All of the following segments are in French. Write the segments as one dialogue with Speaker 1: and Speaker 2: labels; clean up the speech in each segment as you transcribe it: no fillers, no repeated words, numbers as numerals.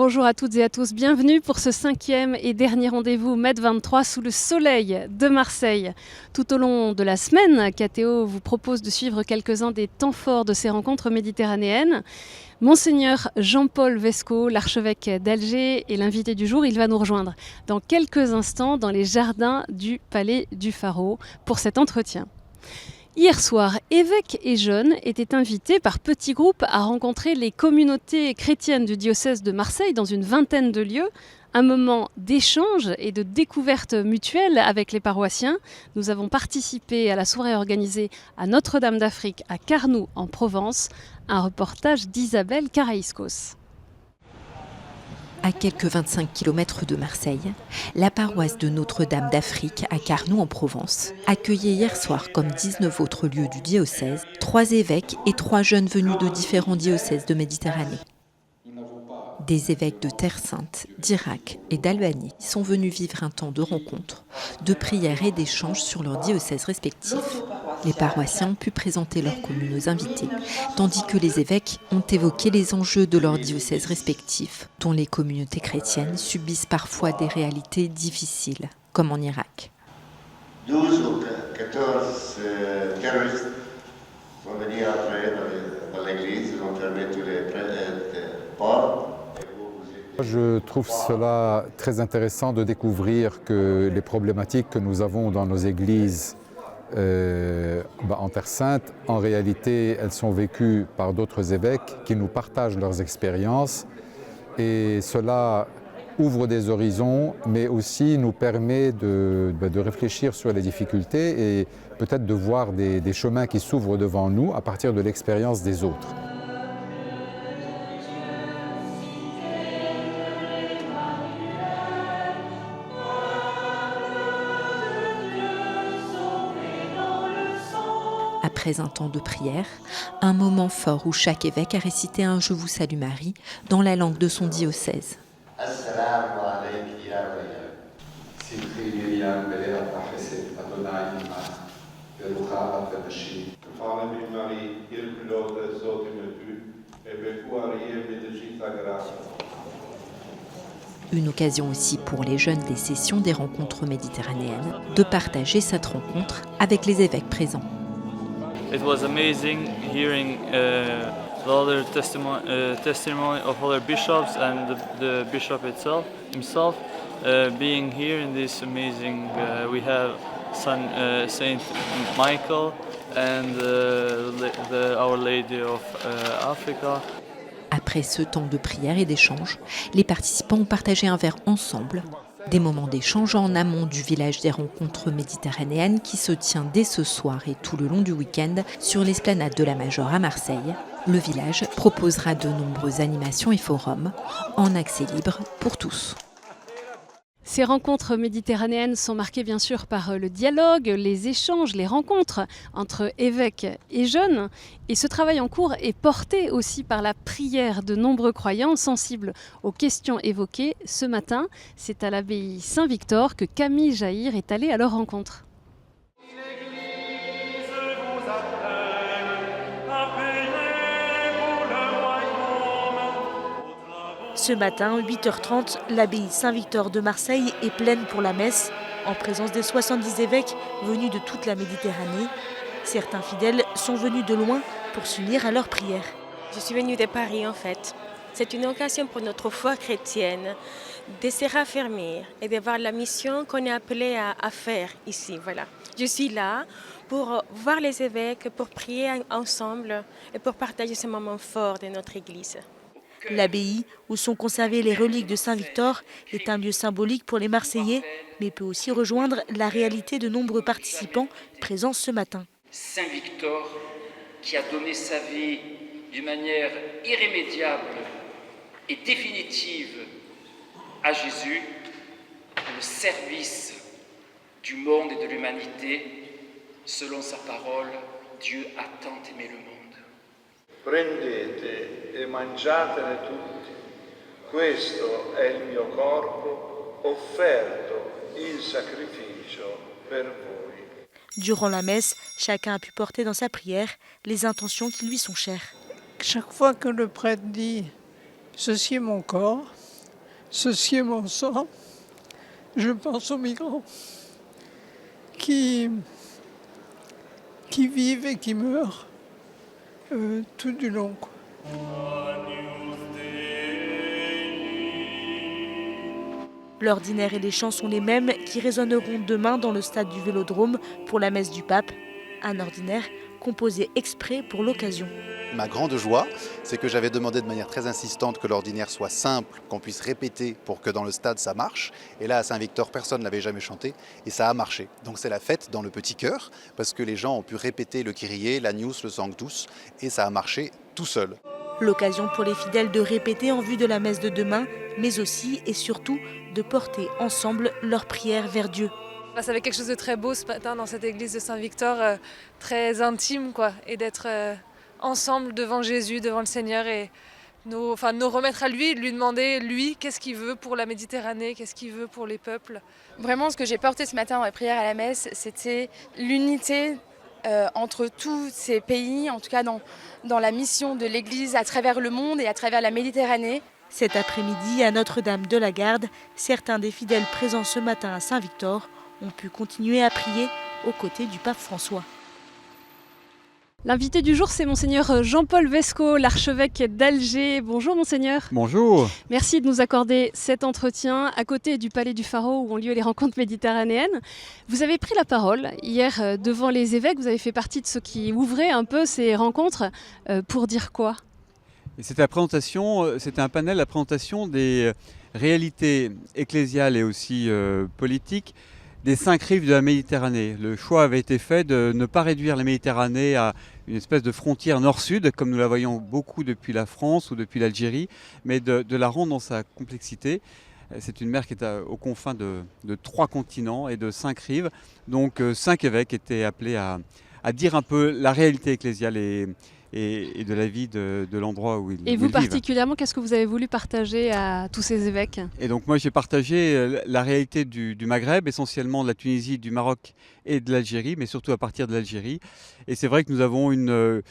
Speaker 1: Bonjour à toutes et à tous, bienvenue pour ce 5e et dernier rendez-vous Med 23 sous le soleil de Marseille. Tout au long de la semaine, KTO vous propose de suivre quelques-uns des temps forts de ces rencontres méditerranéennes. Monseigneur Jean-Paul Vesco, l'archevêque d'Alger, est l'invité du jour. Il va nous rejoindre dans quelques instants dans les jardins du Palais du Pharaon pour cet entretien. Hier soir, évêques et jeunes étaient invités par petits groupes à rencontrer les communautés chrétiennes du diocèse de Marseille dans une vingtaine de lieux. Un moment d'échange et de découverte mutuelle avec les paroissiens. Nous avons participé à la soirée organisée à Notre-Dame d'Afrique à Carnoux en Provence. Un reportage d'Isabelle Karaïskos.
Speaker 2: À quelques 25 km de Marseille, la paroisse de Notre-Dame d'Afrique à Carnoux en Provence accueillait hier soir, comme 19 autres lieux du diocèse, 3 évêques et 3 jeunes venus de différents diocèses de Méditerranée. Des évêques de Terre Sainte, d'Irak et d'Albanie sont venus vivre un temps de rencontre, de prière et d'échange sur leurs diocèses respectifs. Les paroissiens ont pu présenter leurs communes aux invités, tandis que les évêques ont évoqué les enjeux de leurs diocèses respectifs, dont les communautés chrétiennes subissent parfois des réalités difficiles, comme en Irak.
Speaker 3: 12 ou 14 terroristes vont venir après dans l'église, ils vont fermer tous les ports.
Speaker 4: Je trouve cela très intéressant de découvrir que les problématiques que nous avons dans nos églises en Terre Sainte, en réalité, elles sont vécues par d'autres évêques qui nous partagent leurs expériences et cela ouvre des horizons, mais aussi nous permet de réfléchir sur les difficultés et peut-être de voir des chemins qui s'ouvrent devant nous à partir de l'expérience des autres.
Speaker 2: Après un temps de prière, un moment fort où chaque évêque a récité un « Je vous salue Marie » dans la langue de son diocèse. Une occasion aussi pour les jeunes des sessions des rencontres méditerranéennes de partager cette rencontre avec les évêques présents.
Speaker 5: It was amazing hearing the other testimony of other bishops and the bishop himself being here in this amazing. We have Saint Michael and Our Lady of Africa.
Speaker 2: Après ce temps de prière et d'échange, les participants ont partagé un verre ensemble. Des moments d'échange en amont du village des rencontres méditerranéennes qui se tient dès ce soir et tout le long du week-end sur l'esplanade de la Major à Marseille. Le village proposera de nombreuses animations et forums en accès libre pour tous.
Speaker 1: Ces rencontres méditerranéennes sont marquées bien sûr par le dialogue, les échanges, les rencontres entre évêques et jeunes. Et ce travail en cours est porté aussi par la prière de nombreux croyants sensibles aux questions évoquées. Ce matin, c'est à l'abbaye Saint-Victor que Camille Jaïr est allée à leur rencontre.
Speaker 6: Ce matin, 8h30, l'abbaye Saint-Victor de Marseille est pleine pour la messe, en présence des 70 évêques venus de toute la Méditerranée. Certains fidèles sont venus de loin pour s'unir à leur prière.
Speaker 7: Je suis venue de Paris en fait. C'est une occasion pour notre foi chrétienne de se raffermir et de voir la mission qu'on est appelé à faire ici. Voilà. Je suis là pour voir les évêques, pour prier ensemble et pour partager ce moment fort de notre Église.
Speaker 6: L'abbaye, où sont conservées les reliques de Saint-Victor, est un lieu symbolique pour les Marseillais, mais peut aussi rejoindre la réalité de nombreux participants présents ce matin.
Speaker 8: Saint-Victor, qui a donné sa vie d'une manière irrémédiable et définitive à Jésus, le service du monde et de l'humanité, selon sa parole, Dieu a tant aimé le monde.
Speaker 3: Prendete e mangiatene tutti, questo è il mio corpo offerto in sacrificio per voi.
Speaker 6: Durant la messe, chacun a pu porter dans sa prière les intentions qui lui sont chères.
Speaker 9: Chaque fois que le prêtre dit « Ceci est mon corps », Ceci est mon sang. Je pense aux migrants qui vivent et qui meurent tout du long.
Speaker 6: L'ordinaire et les chants sont les mêmes qui résonneront demain dans le stade du Vélodrome pour la messe du pape. Un ordinaire composé exprès pour l'occasion.
Speaker 10: Ma grande joie, c'est que j'avais demandé de manière très insistante que l'ordinaire soit simple, qu'on puisse répéter pour que dans le stade ça marche. Et là à Saint-Victor, personne ne l'avait jamais chanté et ça a marché. Donc c'est la fête dans le petit chœur parce que les gens ont pu répéter le Kyrie, l'Agnus, le Sanctus et ça a marché tout seul.
Speaker 6: L'occasion pour les fidèles de répéter en vue de la messe de demain, mais aussi et surtout de porter ensemble leurs prières vers Dieu.
Speaker 11: Ça avait quelque chose de très beau ce matin dans cette église de Saint-Victor, très intime quoi, et d'être ensemble devant Jésus, devant le Seigneur et nous remettre à lui, lui demander lui qu'est-ce qu'il veut pour la Méditerranée, qu'est-ce qu'il veut pour les peuples.
Speaker 12: Vraiment ce que j'ai porté ce matin dans la prière à la messe, c'était l'unité entre tous ces pays, en tout cas dans la mission de l'Église à travers le monde et à travers la Méditerranée.
Speaker 6: Cet après-midi, à Notre-Dame de la Garde, certains des fidèles présents ce matin à Saint-Victor ont pu continuer à prier aux côtés du pape François.
Speaker 1: L'invité du jour, c'est Monseigneur Jean-Paul Vesco, l'archevêque d'Alger. Bonjour Monseigneur.
Speaker 13: Bonjour.
Speaker 1: Merci de nous accorder cet entretien à côté du Palais du Pharaon où ont lieu les rencontres méditerranéennes. Vous avez pris la parole hier devant les évêques, vous avez fait partie de ceux qui ouvraient un peu ces rencontres pour dire quoi ?
Speaker 13: C'était un panel, la présentation des réalités ecclésiales et aussi politiques des 5 rives de la Méditerranée. Le choix avait été fait de ne pas réduire la Méditerranée à une espèce de frontière nord-sud, comme nous la voyons beaucoup depuis la France ou depuis l'Algérie, mais de la rendre dans sa complexité. C'est une mer qui est aux confins de 3 continents et de 5 rives. Donc 5 évêques étaient appelés à dire un peu la réalité ecclésiale et de la vie de l'endroit où ils vivent.
Speaker 1: Et vous particulièrement, qu'est-ce que vous avez voulu partager à tous ces évêques ? Et
Speaker 13: donc moi j'ai partagé la réalité du Maghreb, essentiellement de la Tunisie, du Maroc et de l'Algérie, mais surtout à partir de l'Algérie. Et c'est vrai que nous avons une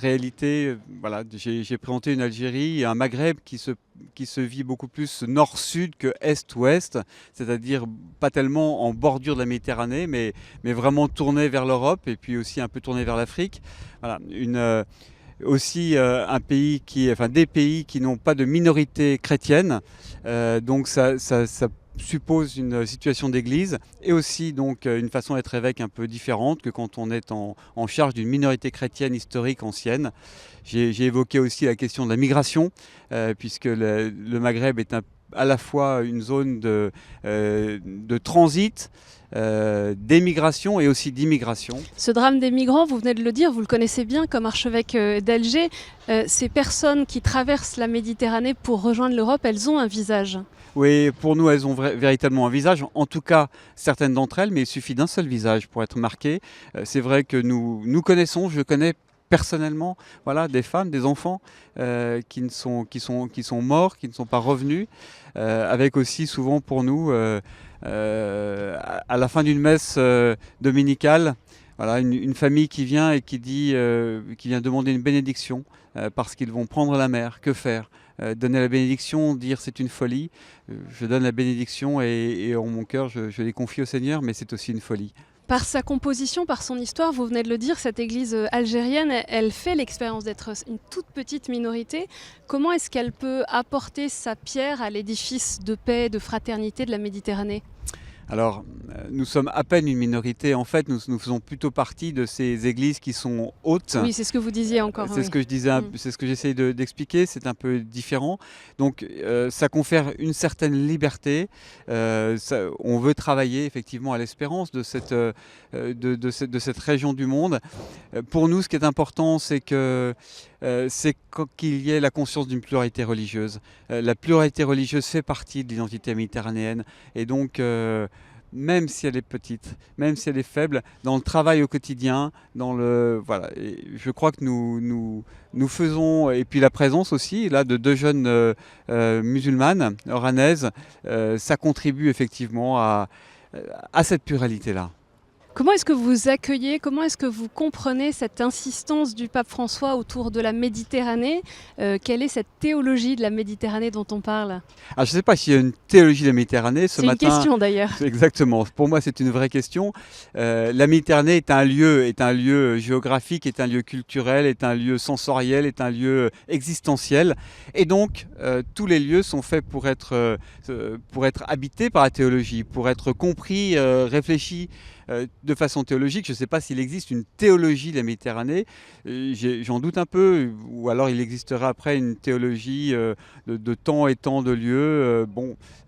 Speaker 13: réalité, voilà, j'ai présenté une Algérie et un Maghreb qui se vit beaucoup plus nord-sud que est-ouest, c'est-à-dire pas tellement en bordure de la Méditerranée, mais vraiment tourné vers l'Europe et puis aussi un peu tourné vers l'Afrique. Voilà, des pays qui n'ont pas de minorité chrétienne, donc ça suppose une situation d'église et aussi donc une façon d'être évêque un peu différente que quand on est en charge d'une minorité chrétienne historique ancienne. J'ai évoqué aussi la question de la migration, puisque le Maghreb est à la fois une zone de transit, d'émigration et aussi d'immigration.
Speaker 1: Ce drame des migrants, vous venez de le dire, vous le connaissez bien comme archevêque d'Alger. Ces personnes qui traversent la Méditerranée pour rejoindre l'Europe, elles ont un visage.
Speaker 13: Oui, pour nous, elles ont véritablement un visage. En tout cas, certaines d'entre elles, mais il suffit d'un seul visage pour être marqué. C'est vrai que nous connaissons, je connais personnellement, voilà, des femmes, des enfants qui sont morts, qui ne sont pas revenus, avec aussi souvent pour nous, à la fin d'une messe dominicale, voilà, une famille qui vient et qui vient demander une bénédiction parce qu'ils vont prendre la mer. Que faire ? Donner la bénédiction, dire c'est une folie. Je donne la bénédiction et en mon cœur, je les confie au Seigneur, mais c'est aussi une folie.
Speaker 1: Par sa composition, par son histoire, vous venez de le dire, cette église algérienne, elle fait l'expérience d'être une toute petite minorité. Comment est-ce qu'elle peut apporter sa pierre à l'édifice de paix, de fraternité de la Méditerranée ?
Speaker 13: Alors, nous sommes à peine une minorité. En fait, nous faisons plutôt partie de ces églises qui sont hautes.
Speaker 1: Oui, c'est ce que vous disiez encore.
Speaker 13: C'est ce que je disais, c'est ce que j'essaye d'expliquer. C'est un peu différent. Donc, ça confère une certaine liberté. On veut travailler effectivement à l'espérance de cette région du monde. Pour nous, ce qui est important, c'est qu'il y ait la conscience d'une pluralité religieuse. La pluralité religieuse fait partie de l'identité méditerranéenne. Et donc, même si elle est petite, même si elle est faible, dans le travail au quotidien, voilà. Et je crois que nous faisons, et puis la présence aussi là de 2 jeunes musulmanes oranaises, ça contribue effectivement à cette pluralité-là.
Speaker 1: Comment est-ce que vous accueillez, comment est-ce que vous comprenez cette insistance du pape François autour de la Méditerranée? Quelle est cette théologie de la Méditerranée dont on parle?
Speaker 13: Alors, je ne sais pas s'il y a une théologie de la Méditerranée.
Speaker 1: C'est une question d'ailleurs.
Speaker 13: Exactement. Pour moi, c'est une vraie question. La Méditerranée est un lieu géographique, est un lieu culturel, est un lieu sensoriel, est un lieu existentiel. Et donc, tous les lieux sont faits pour être habités par la théologie, pour être compris, réfléchis de façon théologique. Je ne sais pas s'il existe une théologie de la Méditerranée, j'en doute un peu, ou alors il existera après une théologie de temps et temps de lieu,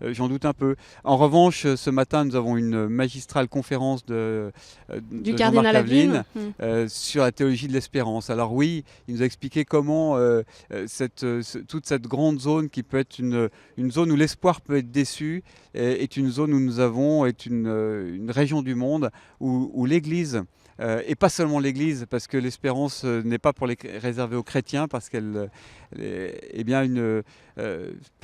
Speaker 13: j'en doute un peu. En revanche, ce matin, nous avons une magistrale conférence de
Speaker 1: cardinal
Speaker 13: Jean-Marc
Speaker 1: Aveline
Speaker 13: sur la théologie de l'espérance. Alors oui, il nous a expliqué comment toute cette grande zone qui peut être une zone où l'espoir peut être déçu, est une zone où nous avons, est une région du monde où l'Église, et pas seulement l'Église, parce que l'espérance n'est pas réservée aux chrétiens, parce qu'elle peut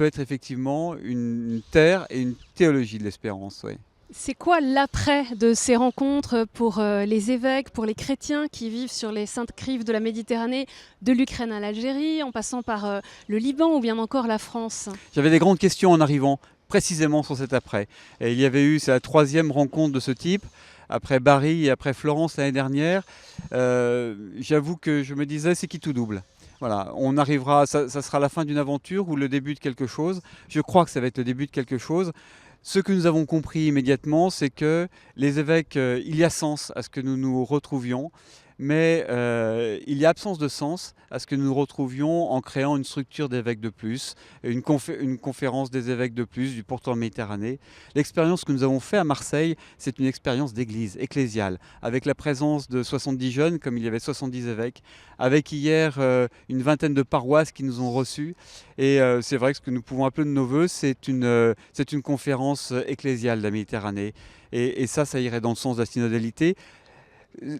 Speaker 13: être effectivement une terre et une théologie de l'espérance. Oui.
Speaker 1: C'est quoi l'après de ces rencontres pour les évêques, pour les chrétiens qui vivent sur les saintes crives de la Méditerranée, de l'Ukraine à l'Algérie, en passant par le Liban ou bien encore la France?
Speaker 13: J'avais des grandes questions en arrivant, précisément sur cet après. Et il y avait eu, c'est la 3e rencontre de ce type, après Bari et après Florence l'année dernière. J'avoue que je me disais, c'est qui tout double. Voilà, on arrivera, ça sera la fin d'une aventure ou le début de quelque chose. Je crois que ça va être le début de quelque chose. Ce que nous avons compris immédiatement, c'est que les évêques, il y a sens à ce que nous nous retrouvions, mais il y a absence de sens à ce que nous nous retrouvions en créant une structure d'évêques de plus, une conférence des évêques de plus du pourtour de Méditerranée. L'expérience que nous avons faite à Marseille, c'est une expérience d'église ecclésiale, avec la présence de 70 jeunes, comme il y avait 70 évêques, avec hier une vingtaine de paroisses qui nous ont reçus. Et c'est vrai que ce que nous pouvons appeler de nos voeux, c'est une conférence ecclésiale de la Méditerranée. Et ça irait dans le sens de la synodalité.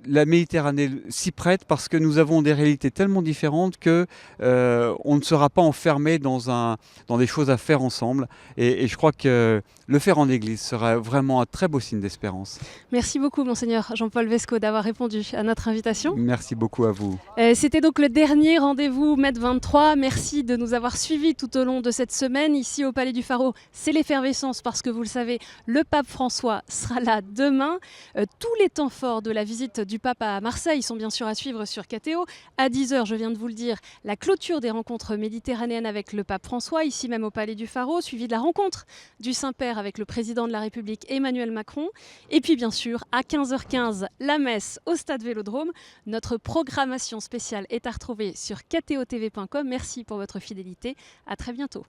Speaker 13: La Méditerranée s'y prête parce que nous avons des réalités tellement différentes que on ne sera pas enfermé dans des choses à faire ensemble. Et je crois que le faire en Église sera vraiment un très beau signe d'espérance.
Speaker 1: Merci beaucoup, Monseigneur Jean-Paul Vesco, d'avoir répondu à notre invitation.
Speaker 13: Merci beaucoup à vous.
Speaker 1: C'était donc le dernier rendez-vous Med 23. Merci de nous avoir suivis tout au long de cette semaine. Ici au Palais du Pharo, c'est l'effervescence parce que vous le savez, le pape François sera là demain. Tous les temps forts de la visite du pape à Marseille sont bien sûr à suivre sur KTO. À 10h, je viens de vous le dire, la clôture des rencontres méditerranéennes avec le pape François, ici même au Palais du Pharo, suivi de la rencontre du Saint-Père avec le président de la République Emmanuel Macron. Et puis bien sûr, à 15h15, la messe au Stade Vélodrome. Notre programmation spéciale est à retrouver sur ktotv.com. Merci pour votre fidélité. À très bientôt.